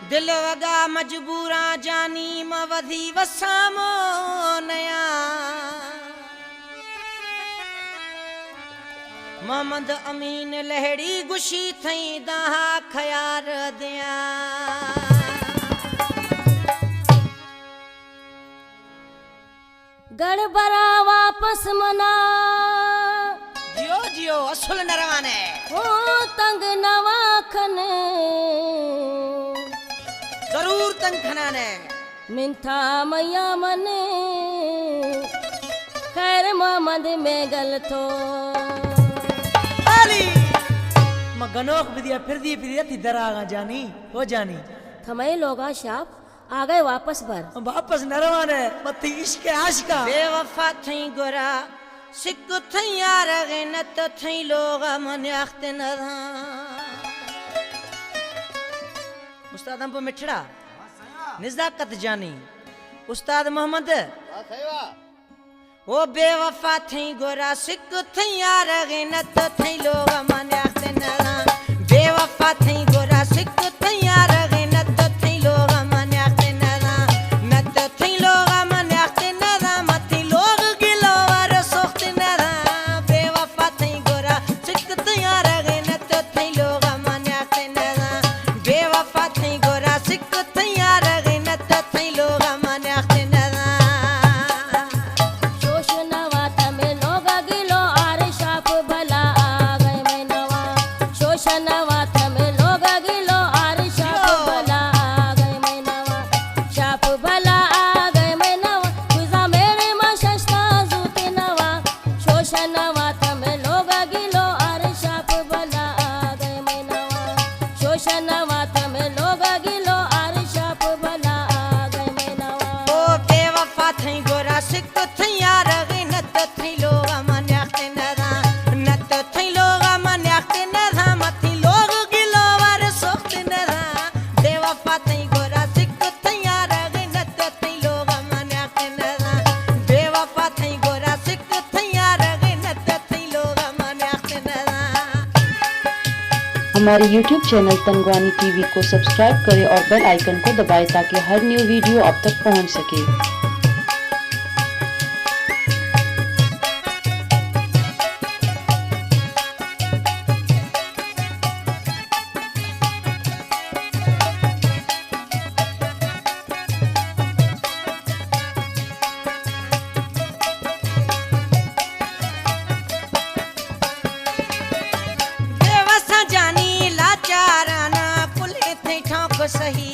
दिल वगा मजबूरा जानी मवधी वसामो नया मोहम्मद अमीन लहड़ी गुशी थई दहा खयार दिया गड़बड़ा वापस मना जियो जियो असुल नरवाने हो तंग नवाखन जरूर तंग खनाने मिंथा मैया मने खैर मोहम्मद में गलतो आली मैं गनोक विदिया फिर दी थी दरागा जानी हो जानी थमई लोगा शाप आ गए वापस बर वापस नरवाने मत्ती इश्क आशिका बेवफा थई गोरा सिक थई यार गनत थई लोग मन अख्त नरा उस्ताद हम मिठड़ा निज़ाकत जानी उस्ताद मोहम्मद ओ बेवफा थई गोरा सिक थई यार गनत थई लोग मन अख्त नरा बेवफा थई गोरा सिक थई यार गनत थई लोग मन अख्त नरा नत थई लोग मन अख्त नरा मथी लोग गिलोवर सोख्त नरा बेवफा थई गोरा सिक थई यार गनत थई लोग मन अख्त नरा बेवफा थई गोरा सिक थई यार गनत थई लोग मन अख्त नरा जोश नवा तमे लोगा गिलो आर शाप भला आ गए में नवा जोश नवा तमे लोगा गिलो आर शाप भला आ गए में नवा शाप भला आ गए में नवा तुझा मेरे मशस्ता जूते नवा जोश नवा तमे लोगा गिलो आर शाप भला आ गए में नवा जोश नवा तमे लोगा गिलो आर शाप भला आ गए में नवा ओ बेवफा थई गोरा सिक थई यार गनत थई लोग मन अख्त नरा नत थई लोग मन अख्त नरा मथी लोग गिलोवर सोख्त नरा बेवफा थई गोरा सिक थई यार गनत थई लोग मन अख्त नरा बेवफा थई गोरा सिक थई यार गनत थई लोग मन अख्त नरा हमारे YouTube चैनल तंगवानी टीवी को सब्सक्राइब करें और बेल आइकन को दबाएं ताकि हर न्यू वीडियो आप तक पहुंच सके। बेवसा जानी लाचाराना कुले थई ठोक सही